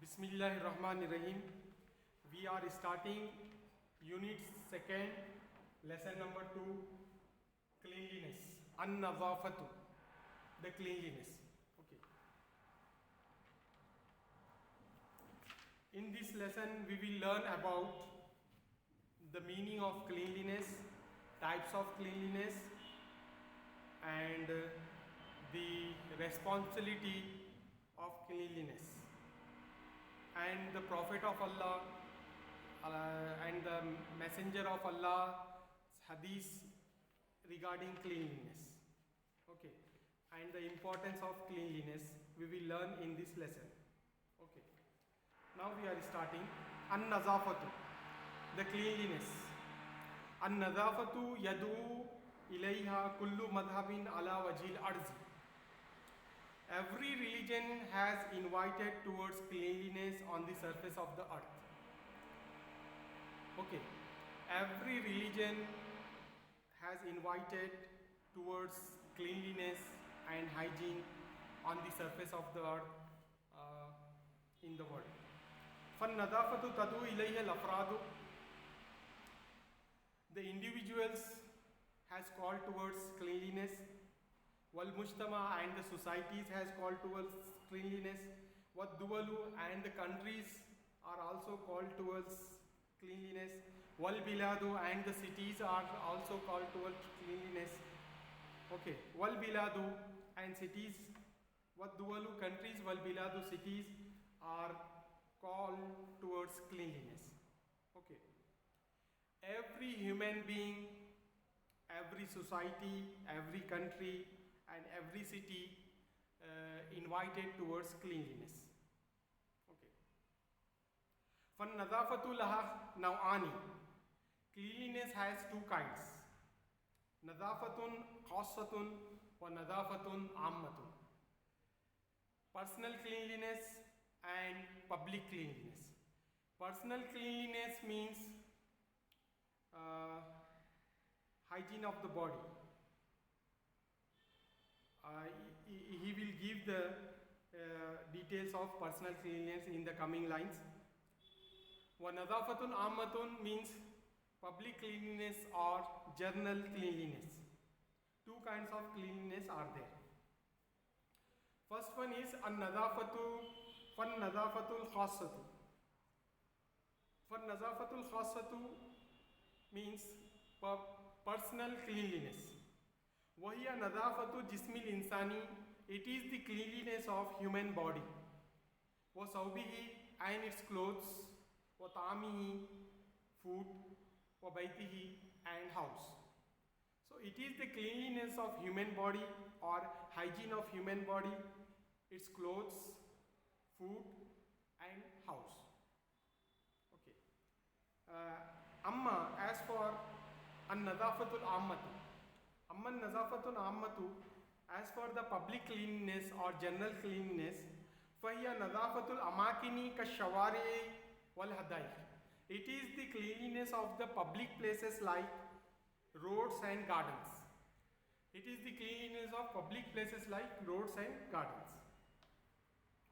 Bismillahirrahmanirrahim. We are starting unit 2, lesson number 2, cleanliness. An-nazafatu, the cleanliness. Okay. In this lesson, we will learn about the meaning of cleanliness, types of cleanliness, and the responsibility of cleanliness. And the Prophet of Allah and the Messenger of Allah's hadith regarding cleanliness. Okay, and the importance of cleanliness we will learn in this lesson. Okay, now we are starting. An-nazafatu, the cleanliness. An-nazafatu yadu ilayha kullu madhabin ala wajhil arzi. Every religion has invited towards cleanliness on the surface of the earth. Okay, every religion has invited towards cleanliness and hygiene on the surface of the earth in the world. فَالنَّظَافَةُ تَدُو إِلَيْهَا الْأَفْرَادُ. The individuals has called towards cleanliness. Wal-Mujtama, and the societies has called towards cleanliness. Wad-Duwalu, and the countries are also called towards cleanliness. Wal-Biladu, and the cities are also called towards cleanliness. Okay, Wal-Biladu, and cities, Wad-Duwalu, countries, Wal-Biladu, cities are called towards cleanliness. Okay, every human being, every society, every country, and every city invited towards cleanliness. Okay. فَالنَّظَافَةُ لَهَا نَوْعَانِ. Cleanliness has two kinds. نَظَافَةٌ خَاصَّةٌ وَنَظَافَةٌ عَامَّةٌ. Personal cleanliness and public cleanliness. Personal cleanliness means hygiene of the body. He will give the details of personal cleanliness in the coming lines. وَنَظَافَةٌ عَامَّةٌ means public cleanliness or general cleanliness. Two kinds of cleanliness are there. First one is an-nadafatu, fan-nadafatul khassatu. Fan-nadafatul khassatu means personal cleanliness. وَهِيَ نَظَافَةُ جِسْمِ الْإِنسَانِ. It is the cleanliness of human body. وَصَوْبِهِ, and its clothes. وَطَعَامِهِ, food. وَبَيْتِهِ, and house. So it is the cleanliness of human body or hygiene of human body, its clothes, food, and house. Okay. Amma, as for an-nadafatul ammatu. Amma nazafatul ammatu, as for the public cleanliness or general cleanliness, fahiya nazafatul amakini kashawari wal hadai. It is the cleanliness of the public places like roads and gardens. It is the cleanliness of public places like roads and gardens.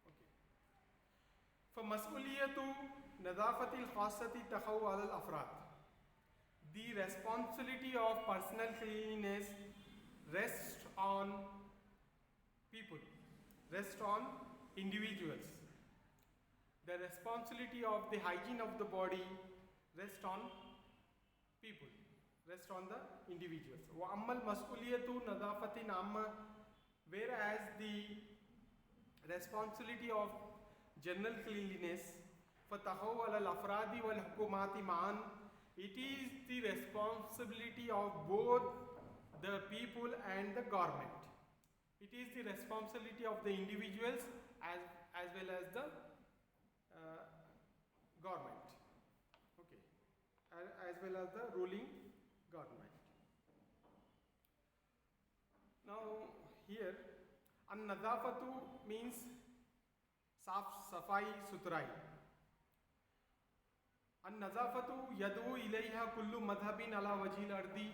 Okay. فَمَسْئُولِيَّةُ نَظَافَةِ الْخَاصَّةِ تَخَوْ عَلَى الْأَفْرَادِ. The responsibility of personal cleanliness rests on people, rests on individuals. The responsibility of the hygiene of the body rests on people, rests on the individuals. وَأَمَّا الْمَسْئُولِيَّةُ نَظَافَةٍ عَامَّةٍ. Whereas the responsibility of general cleanliness فَتَخَوْ عَلَى الْأَفْرَادِ وَالْحُكُومَاتِ مَعًا. It is the responsibility of both the people and the government. It is the responsibility of the individuals as well as the government. Okay, as well as the ruling government. Now here, an-nadafatu means saf safai sutrai. an-nazafatu yadu ilayha kullu madhabin ala wajhil ardi.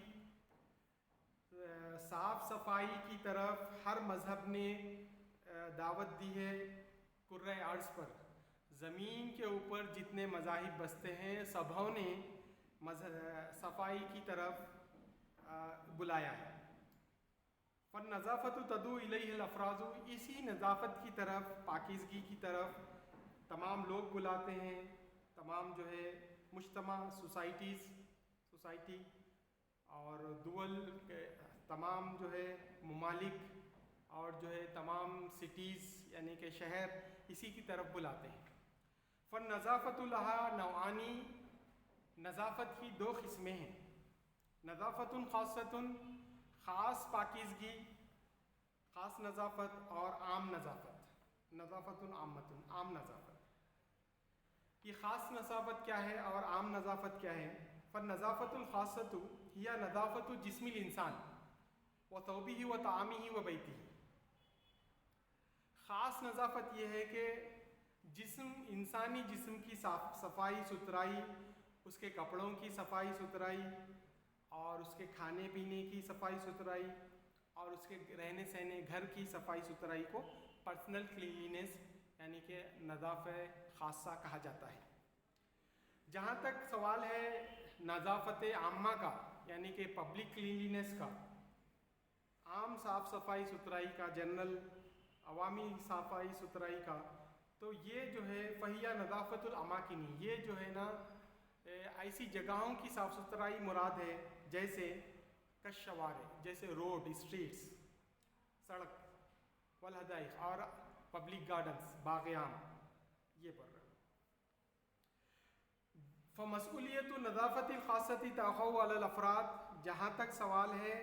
صاف صفائی کی طرف ہر مذہب نے دعوت دی ہے کرۂ عرض پر. زمین کے اوپر جتنے مذاہب بستے ہیں سبھوں نے صفائی کی طرف بلایا ہے. فالنظافت تدعو الیہ الافراز، اسی نظافت کی طرف، پاکیزگی کی طرف تمام لوگ بلاتے ہیں، تمام جو ہے مجتمع، سوسائٹی اور دول کے تمام جو ہے ممالک اور جو ہے تمام سٹیز یعنی کہ شہر اسی کی طرف بلاتے ہیں. فالنظافت لہا نوعانی، نظافت کی دو قسمیں ہیں. نظافت خاصۃ، خاص پاکیزگی، خاص نظافت، اور عام نظافت، نظافت عامۃ، عام نظافت. یہ خاص نظافت کیا ہے اور عام نظافت کیا ہے؟ فالنظافت الخاصۃ ہی نظافت جسم الانسان وثوبہ وطعامہ وبیتہ. خاص نظافت یہ ہے کہ انسانی جسم کی صفائی ستھرائی، اس کے کپڑوں کی صفائی ستھرائی اور اس کے کھانے پینے کی صفائی ستھرائی اور اس کے رہنے سہنے گھر کی صفائی ستھرائی کو پرسنل کلینلینس یعنی کہ نظافت خاصہ کہا جاتا ہے. جہاں تک سوال ہے نظافت عامہ کا یعنی کہ پبلک کلینلینس کا، عام صاف صفائی ستھرائی کا، جنرل عوامی صفائی ستھرائی کا، تو یہ جو ہے فہیہ نظافت الاماکن، یہ جو ہے نا ایسی جگہوں کی صاف ستھرائی مراد ہے جیسے کشوارے، جیسے روڈ، اسٹریٹس، سڑک، والحدائق اور پبلک گارڈنز، باغ عام، یہ پڑھ رہے ہیں. فمسئولیت نظافت الخاصۃ تقع علی الافراد، جہاں تک سوال ہے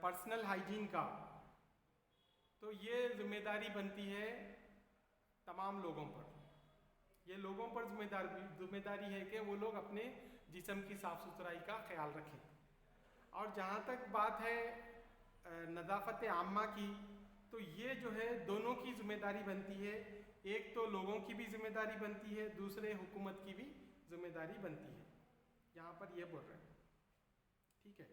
پرسنل ہائیجین کا، تو یہ ذمہ داری بنتی ہے تمام لوگوں پر. یہ لوگوں پر ذمہ داری ہے کہ وہ لوگ اپنے جسم کی صاف ستھرائی کا خیال رکھیں. اور جہاں تک بات ہے نظافت عامہ کی، تو یہ جو ہے دونوں کی ذمہ داری بنتی ہے. ایک تو لوگوں کی بھی ذمہ داری بنتی ہے، دوسرے حکومت کی بھی ذمہ داری بنتی ہے. یہاں پر یہ بول رہے ہیں. ٹھیک ہے،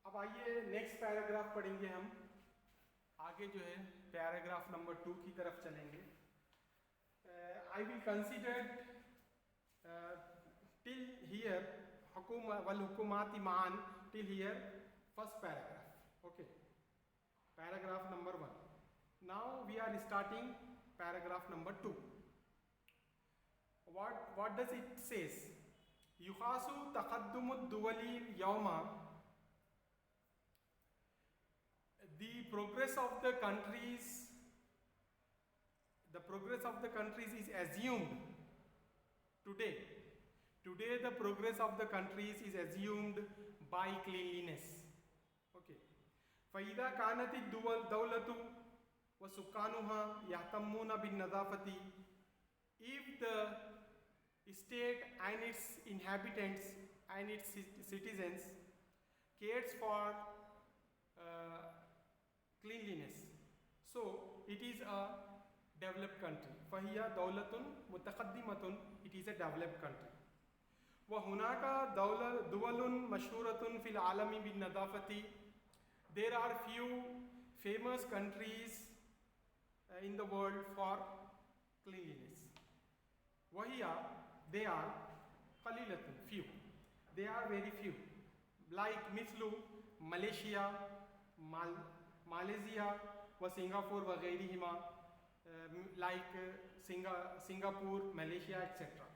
اب آئیے نیکسٹ پیراگراف پڑھیں گے ہم. آگے جو ہے پیراگراف نمبر 2 کی طرف چلیں گے. I will consider till here والحکومات معاً till here first paragraph. Okay, paragraph number 1. Now we are starting paragraph number 2. What does it says? يقاس تقدم الدول اليوم. The progress of the countries is assumed today. Today the progress of the countries is assumed by cleanliness. Okay. فإذا كانت الدولة وسكانها يهتمون بالنظافة, if the state and its inhabitants and its citizens cares for cleanliness, so it is a developed country. فهي دولة متقدمة, it is a developed country. وهناك دول مشهورة في العالم بالنظافة. There are few famous countries in the world for cleanliness. They are قليلة, few. They are very few. Like مثل Malaysia, Malaysia و Singapore وغيرهما, like Singapore, Malaysia, etc.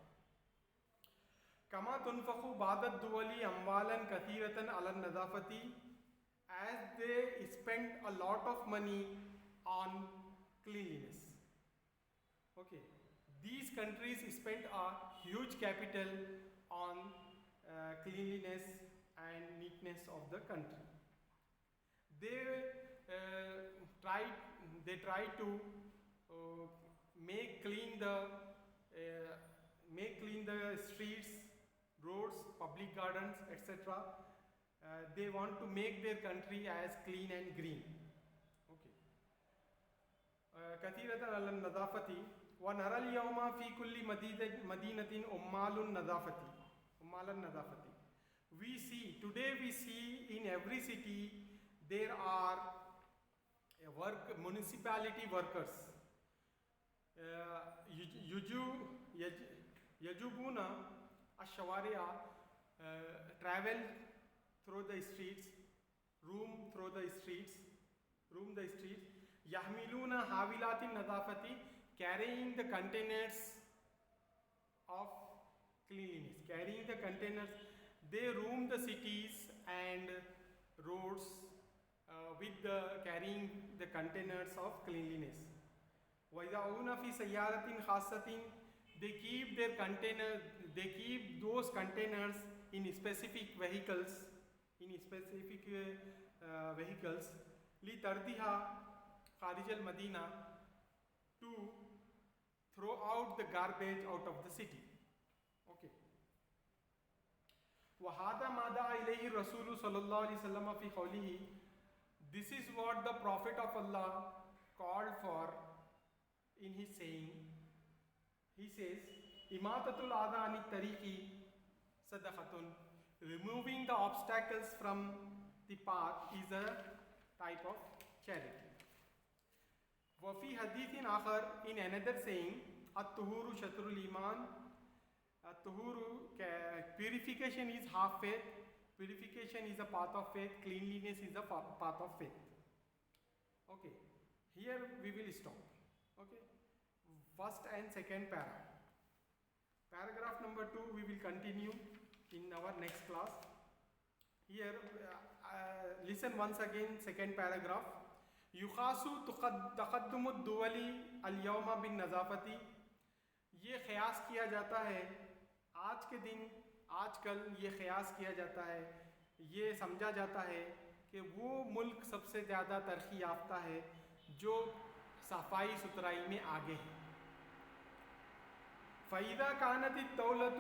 كما تنفق بعض الدول أموالا كثيرة على النظافة, as they spend a lot of money on cleanliness. Okay, these countries spend a huge capital on cleanliness and neatness of the country. They try to make clean the streets, roads, public gardens, etc. They want to make their country as clean and green. Okay. كثيرة على النظافة. ونرى اليوم في كل مدينة عمال النظافة. Today we see in every city there are municipality workers یجوبون الشوارع, travel through the streets, roam through the streets, يحملون حاولات النظافة, carrying the containers of cleanliness, they roam the cities and roads with the carrying the containers of cleanliness. وَيَضَعُونَ فِي سَيَّارَةٍ خَاصَّةٍ, they keep those containers in specific vehicles, لِتَرْدِهَا خارج المدینہ, to throw out the garbage out of the city. Okay. وَهَذَا مَا دَعَا إِلَيْهِ الرَّسُولُ صلی اللہ علیہ وسلم فی قوله, this is what the Prophet of Allah called for in his saying. He says, إِمَاتَةُ الْأَذَى عَنِ الطَّرِيقِ صَدَقَةٌ, removing the obstacles from the path is a type of charity. وفي حدیث آخر, in another saying, الطہور شطر ul Iman, الطہور, purification is half faith, purification is a part of faith, cleanliness is a part of faith. Okay, here we will stop. Okay, first and second paragraph number 2 we will continue in our next class. Here listen once again, second paragraph. یخاص تقدم الدول اليوم بالنظافت, یہ قیاس کیا جاتا ہے آج کے دن, آج کل یہ قیاس کیا جاتا ہے, یہ سمجھا جاتا ہے کہ وہ ملک سب سے زیادہ ترقی یافتہ ہے جو صفائی ستھرائی میں آگے ہے. فَإِذَا كَانَتِ الدَّوْلَةُ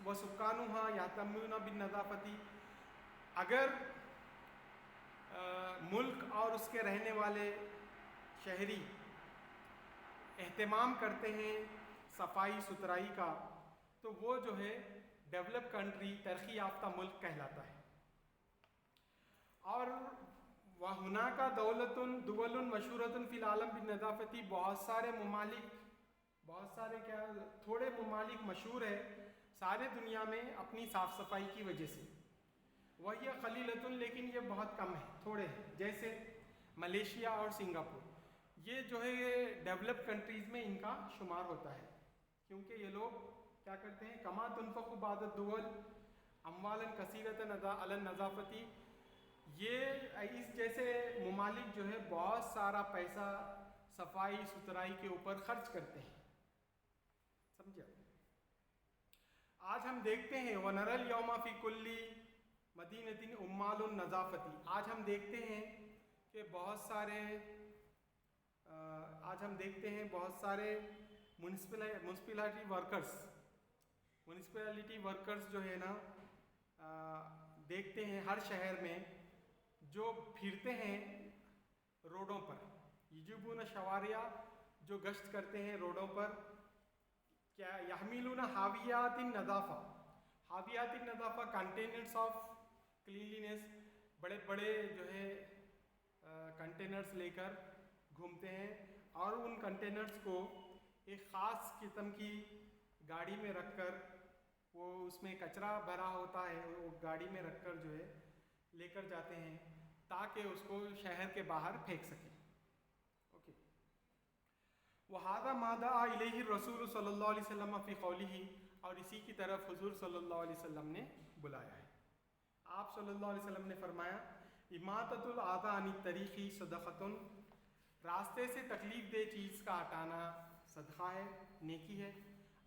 وَسُكَّانُهَا يَهْتَمُّونَ بِالنَّظَافَةِ, اگر ملک اور اس کے رہنے والے شہری اہتمام کرتے ہیں صفائی ستھرائی کا, تو وہ جو ہے ڈیولپ کنٹری, ترقی یافتہ ملک کہلاتا ہے. اور وَهُنَاكَ دُوَلٌ مَشْهُورَةٌ فِي الْعَالَمِ بِالنَّظَافَةِ, بہت سارے تھوڑے ممالک مشہور ہے سارے دنیا میں اپنی صاف صفائی کی وجہ سے. وہی قلیلۃ, لیکن یہ بہت کم ہے, تھوڑے ہیں, جیسے ملیشیا اور سنگاپور, یہ جو ہے ڈیولپ کنٹریز میں ان کا شمار ہوتا ہے, کیونکہ یہ لوگ کیا کرتے ہیں, کما تنفق بعض الدول اموالا کثیرۃ علی النظافۃ, یہ اس جیسے ممالک جو ہے بہت سارا پیسہ صفائی ستھرائی کے اوپر خرچ کرتے ہیں. سمجھا؟ آج ہم دیکھتے ہیں وَنَرَى الْيَوْمَ فِي كُلِّ مدینۃ عمال النظافتی, آج ہم دیکھتے ہیں کہ بہت سارے میونسپلٹی ورکرز جو ہے نا, دیکھتے ہیں ہر شہر میں جو پھرتے ہیں روڈوں پر, یجوبون الشوارع, جو گشت کرتے ہیں روڈوں پر, کیا یحملون حاویات النظافہ, حاویات النظافہ کنٹینرز آف کلینلینس, بڑے بڑے جو ہے کنٹینرز لے کر گھومتے ہیں, اور ان کنٹینرز کو ایک خاص قسم کی گاڑی میں رکھ کر, وہ اس میں کچرا بھرا ہوتا ہے, وہ گاڑی میں رکھ کر جو ہے لے کر جاتے ہیں تاکہ اس کو شہر کے باہر پھینک سکیں. اوکے. وَهَذَا مَا دَعَا إِلَيْهِ الرَّسُولُ صلی اللہ علیہ وسلم فی قوله, اور اسی کی طرف حضور صلی اللہ علیہ وسلم نے بلایا ہے. آپ صلی اللہ علیہ وسلم نے فرمایا, اماطۃ الأذى عن الطریق صدقۃ, راستے سے تکلیف دہ چیز کا ہٹانا صدقہ ہے, نیکی ہے.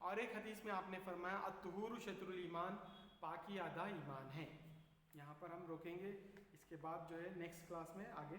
اور ایک حدیث میں آپ نے فرمایا الطہور شطر الایمان, پاکی آدھا ایمان ہے. یہاں پر ہم روکیں گے, اس کے بعد جو ہے نیکسٹ کلاس میں آگے